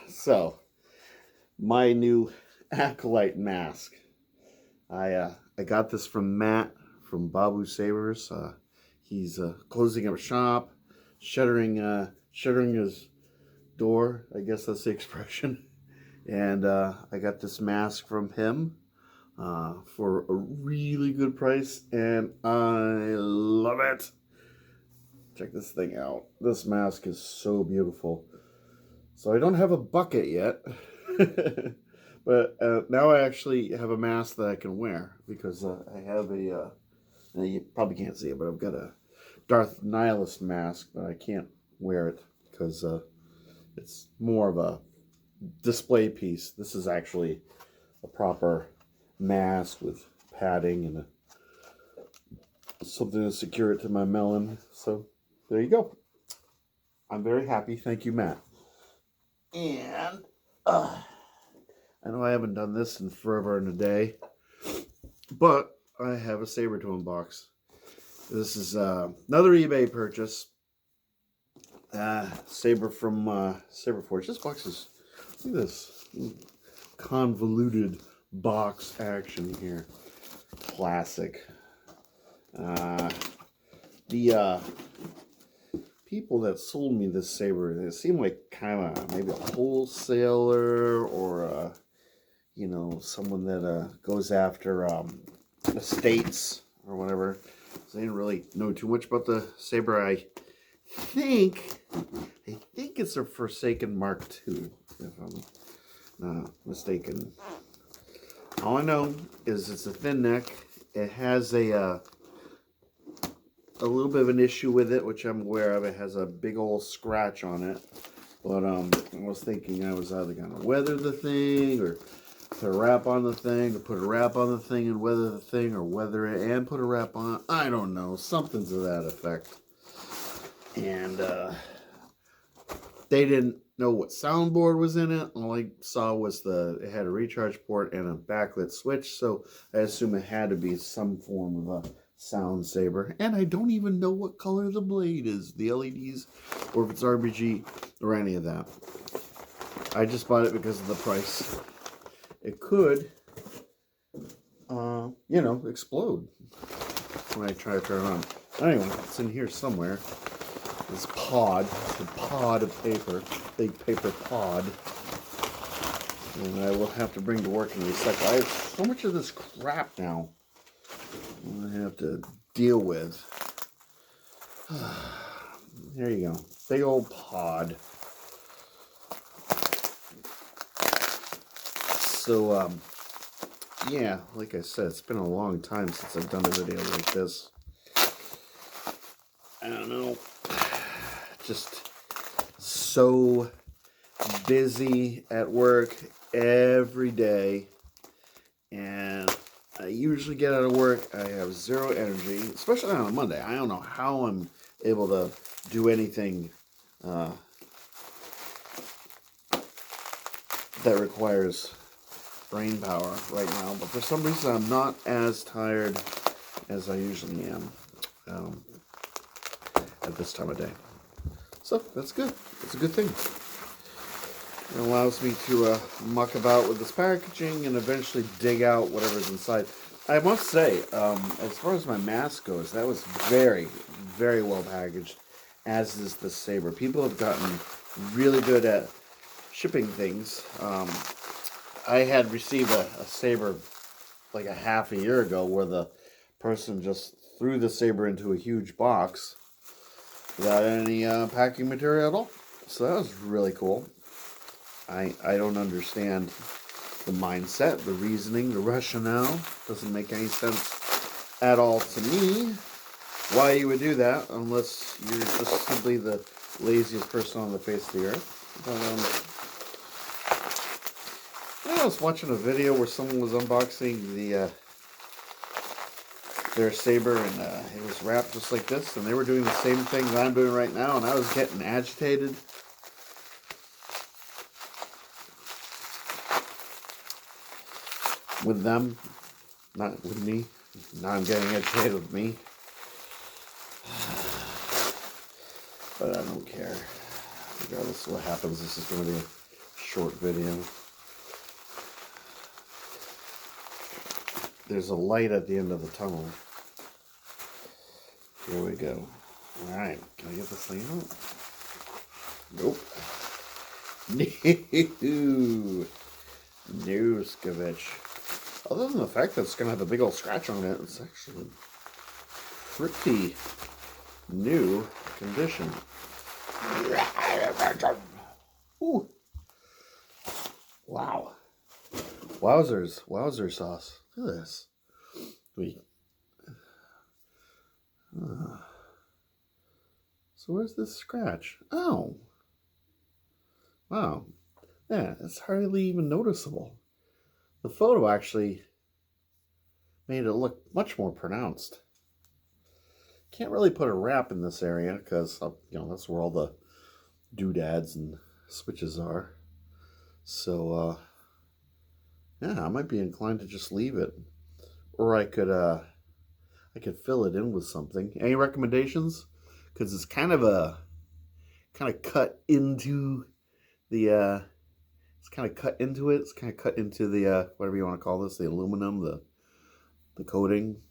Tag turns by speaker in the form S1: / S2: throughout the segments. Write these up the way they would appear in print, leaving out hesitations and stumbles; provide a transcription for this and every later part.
S1: So, my new acolyte mask. I got this from Matt from Babu Sabers. He's closing up shop, shuttering his door. I guess that's the expression. And I got this mask from him for a really good price, and I love it. Check this thing out. This mask is so beautiful. So I don't have a bucket yet, but now I actually have a mask that I can wear because I have you probably can't see it, but I've got a Darth Nihilus mask, but I can't wear it because it's more of a display piece. This is actually a proper mask with padding and something to secure it to my melon. So there you go. I'm very happy. Thank you, Matt. And I know I haven't done this in forever and a day, but I have a Saber to unbox. This is another eBay purchase. Saber from Saberforge. This box is, look at this convoluted box action here. Classic. The people that sold me this Saber, they seem like kind of maybe a wholesaler or you know, someone that goes after estates or whatever. So they didn't really know too much about the Saber. I think it's a Forsaken Mark II, if I'm not mistaken. All I know is it's a thin neck. It has a little bit of an issue with it, which I'm aware of. It has a big old scratch on it. But I was thinking I was either going to weather the thing or put a wrap on the thing, or put a wrap on the thing and weather the thing, or weather it and put a wrap on it. I don't know. Something to that effect. And they didn't know what soundboard was in it. All I saw was it had a recharge port and a backlit switch, so I assume it had to be some form of a sound saber. And I don't even know what color the blade is, the LEDs, or if it's RGB or any of that. I just bought it because of the price. It could, you know, explode when I try to turn it on. Anyway, it's in here somewhere. This pod, a pod of paper, big paper pod. And I will have to bring to work and recycle. I have so much of this crap now I have to deal with. There you go. Big old pod. So, yeah, like I said, it's been a long time since I've done a video like this. I don't know. Just so busy at work every day. And I usually get out of work, I have zero energy, especially on a Monday. I don't know how I'm able to do anything that requires brain power right now, but for some reason I'm not as tired as I usually am at this time of day. So that's good. It's a good thing. It allows me to muck about with this packaging and eventually dig out whatever's inside. I must say, as far as my mask goes, that was very, very well packaged, as is the Saber. People have gotten really good at shipping things. I had received a Saber like a half a year ago where the person just threw the Saber into a huge box without any packing material at all. So that was really cool. I don't understand the mindset, the reasoning, the rationale. Doesn't make any sense at all to me why you would do that unless you're just simply the laziest person on the face of the earth. I was watching a video where someone was unboxing their Saber, and it was wrapped just like this, and they were doing the same thing that I'm doing right now, and I was getting agitated. With them, not with me. Now I'm getting agitated with me. But I don't care. Regardless of what happens, this is going to be a short video. There's a light at the end of the tunnel. Here we go. Alright, can I get this thing out? Nope. No. No, Skavich. Other than the fact that it's going to have a big old scratch on it, it's actually pretty new condition. Ooh. Wow. Wowzers. Wowzer sauce. Look at this. So where's this scratch? Oh. Wow. Yeah, it's hardly even noticeable. The photo actually made it look much more pronounced. Can't really put a wrap in this area because, that's where all the doodads and switches are. So, yeah, I might be inclined to just leave it. Or I could fill it in with something. Any recommendations? Because it's kind of cut into the, it's kind of cut into it. It's kind of cut into the, whatever you want to call this, the aluminum, the coating.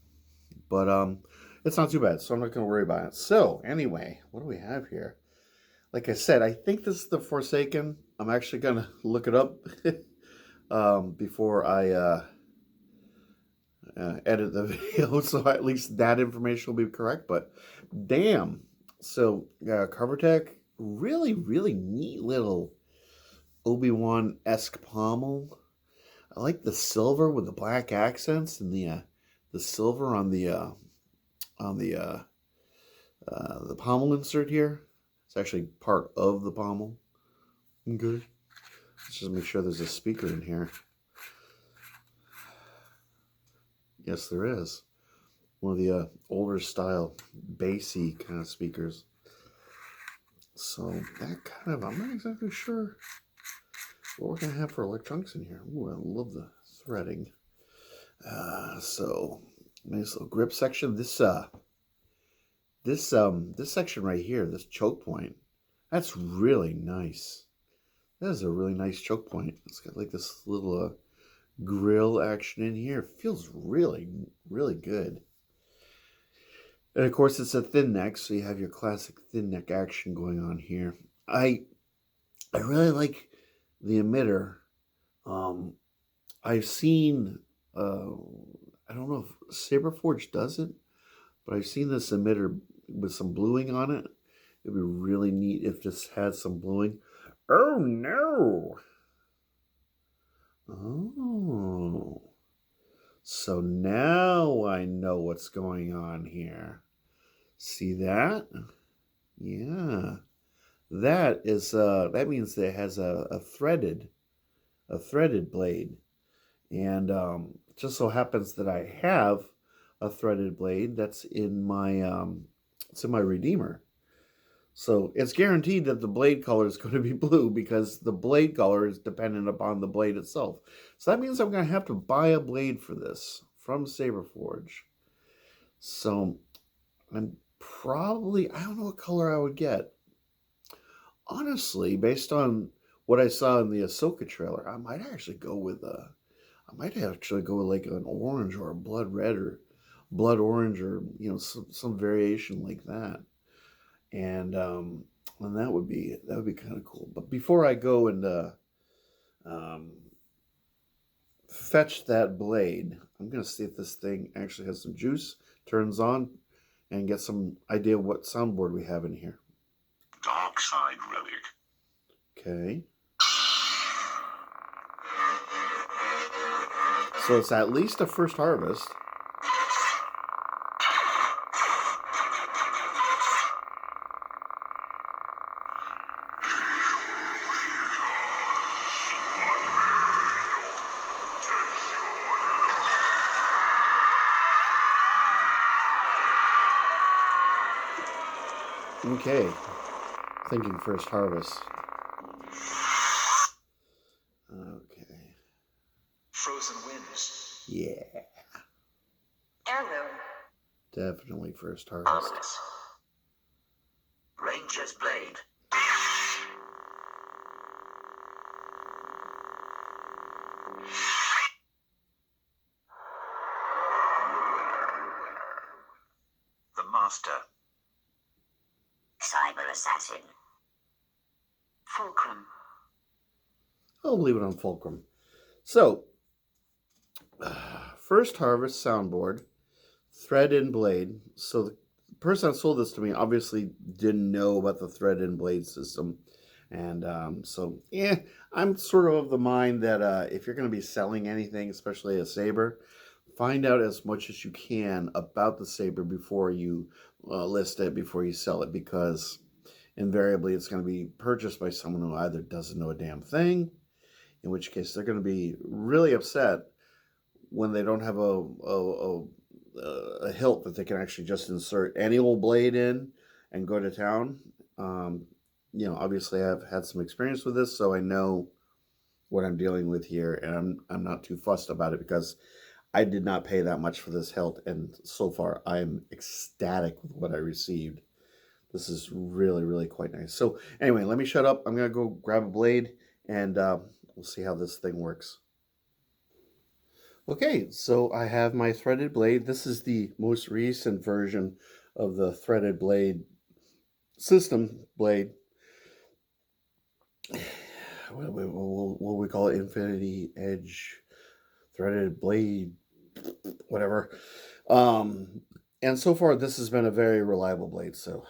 S1: But, it's not too bad, so I'm not going to worry about it. So, anyway, what do we have here? Like I said, I think this is the Forsaken. I'm actually going to look it up before I edit the video, so at least that information will be correct. But, damn. So, Covertech, really, really neat little Obi-Wan-esque pommel. I like the silver with the black accents and the silver on the pommel insert here. It's actually part of the pommel. Okay. Let's just make sure there's a speaker in here. Yes, there is. One of the older style, bassy kind of speakers. So that kind of, I'm not exactly sure what we're going to have for electronics in here. Ooh, I love the threading. So nice little grip section. This section right here, this choke point, that's really nice. That is a really nice choke point. It's got like this little grill action in here. It feels really, really good. And of course, it's a thin neck, so you have your classic thin neck action going on here. I really like the emitter. I've seen, I don't know if Saberforge does it, but I've seen this emitter with some bluing on it. It'd be really neat if this had some bluing. Oh no! Oh. So now I know what's going on here. See that? Yeah. That is that means that it has a threaded blade. And just so happens that I have a threaded blade that's in my it's in my Redeemer. So it's guaranteed that the blade color is going to be blue because the blade color is dependent upon the blade itself. So that means I'm going to have to buy a blade for this from Saberforge. So I'm probably, I don't know what color I would get. Honestly, based on what I saw in the Ahsoka trailer, I might actually go with like an orange or a blood red or blood orange or some variation like that. And that would be kind of cool. But before I go and fetch that blade, I'm gonna see if this thing actually has some juice, turns on, and get some idea what soundboard we have in here.
S2: Dark side relic.
S1: Okay. So it's at least a first harvest. Okay. Thinking first harvest. Okay.
S2: Frozen winds.
S1: Yeah.
S3: Heirloom.
S1: Definitely first harvest.
S2: Ranger's blade. The Master.
S3: Cyber assassin. Fulcrum.
S1: I'll leave it on Fulcrum. So, first harvest soundboard, thread in blade. So the person that sold this to me obviously didn't know about the thread in blade system. And I'm sort of the mind that if you're going to be selling anything, especially a Saber, find out as much as you can about the Saber before you list it, before you sell it, because invariably it's going to be purchased by someone who either doesn't know a damn thing, in which case they're going to be really upset when they don't have a hilt that they can actually just insert any old blade in and go to town. Obviously I've had some experience with this, so I know what I'm dealing with here, and I'm not too fussed about it because I did not pay that much for this hilt, and so far I'm ecstatic with what I received. This is really, really quite nice. So anyway, let me shut up. I'm going to go grab a blade, and we'll see how this thing works. Okay, so I have my threaded blade. This is the most recent version of the threaded blade system blade. What we call it? Infinity Edge threaded blade, whatever. And so far, this has been a very reliable blade. So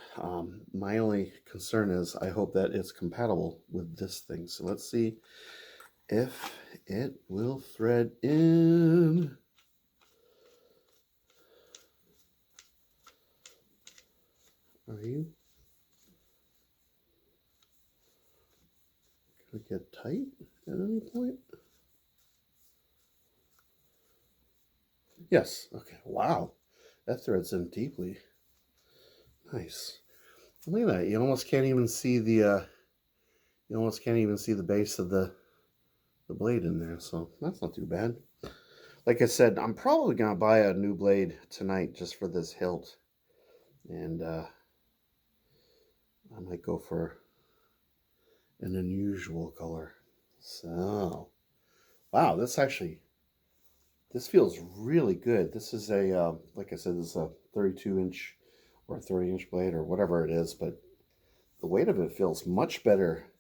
S1: my only concern is I hope that it's compatible with this thing. So let's see if it will thread in. Are you going to get tight at any point? Yes. Okay. Wow. That threads in deeply. Nice. Look at that. You almost can't even see the base of the blade in there, so that's not too bad. Like I said, I'm probably gonna buy a new blade tonight just for this hilt, and I might go for an unusual color. So, wow, this feels really good. This is a like I said, this is a 32-inch or 30-inch blade or whatever it is, but the weight of it feels much better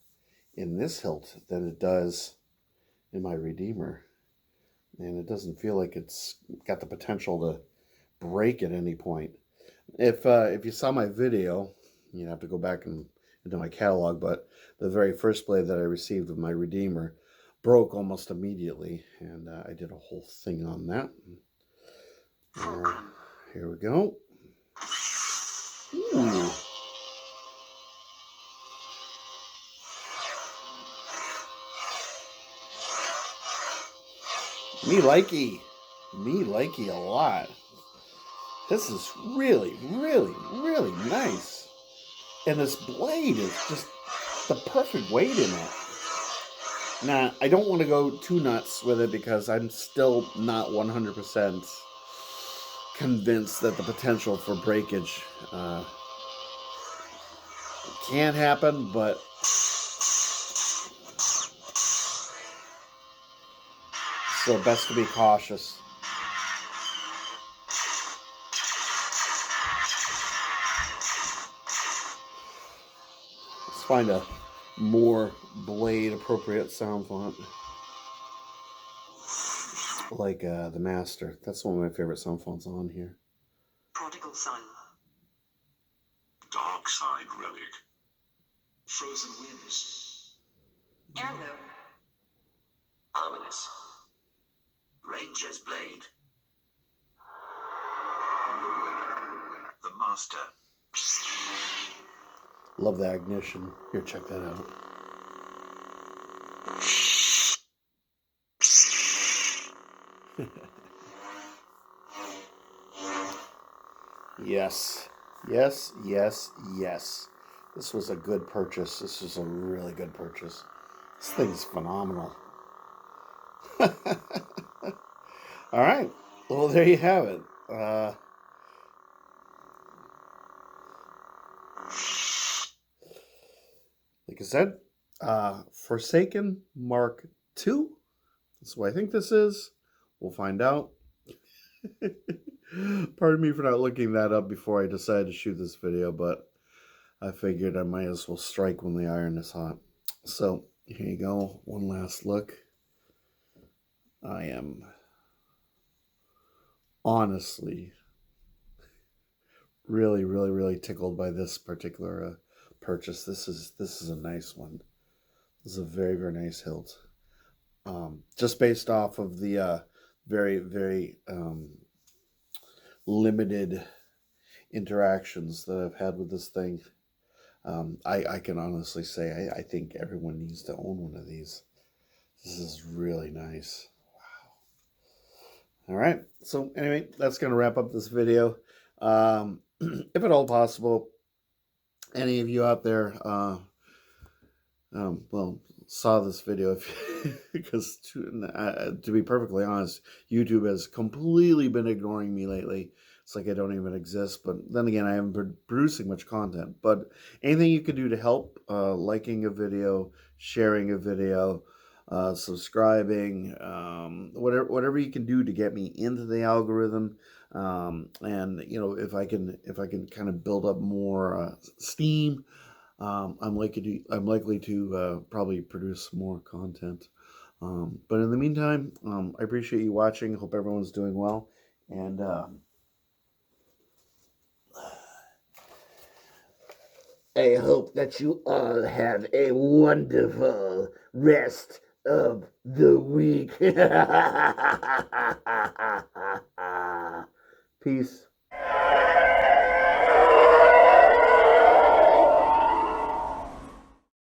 S1: in this hilt than it does in my Redeemer. And it doesn't feel like it's got the potential to break at any point. If you saw my video, you'd have to go back into my catalog, but the very first blade that I received with my Redeemer broke almost immediately, and I did a whole thing on that. Here we go. Ooh. Me likey a lot. This is really, really, really nice. And this blade is just the perfect weight in it. Now, I don't want to go too nuts with it because I'm still not 100% convinced that the potential for breakage can happen, but so best to be cautious. Let's find a more blade appropriate sound font, like the Master. That's one of my favorite sound fonts on here.
S3: Prodigal son.
S2: Dark side relic.
S4: Frozen winds.
S3: Heirloom.
S2: Ominous. Ranger's blade. The Master.
S1: Love the ignition. Here, check that out. Yes. Yes, yes, yes. This was a good purchase. This was a really good purchase. This thing's phenomenal. All right. Well, there you have it. like I said, Forsaken Mark II. That's what I think this is. We'll find out. Pardon me for not looking that up before I decided to shoot this video, but I figured I might as well strike when the iron is hot. So here you go. One last look. I am honestly really tickled by this particular purchase. This is a nice one. This is a very nice hilt. Just based off of the very limited interactions that I've had with this thing, I can honestly say I think everyone needs to own one of these. This is really nice. Wow. All right. So anyway, that's going to wrap up this video. If at all possible, any of you out there, well, saw this video, because to be perfectly honest, YouTube has completely been ignoring me lately. It's like I don't even exist. But then again, I haven't been producing much content. But anything you can do to help, liking a video, sharing a video, subscribing, whatever you can do to get me into the algorithm, and you know, if I can kind of build up more steam, I'm likely to probably produce more content. But in the meantime, I appreciate you watching. Hope everyone's doing well, and I hope that you all have a wonderful rest of the week. Peace.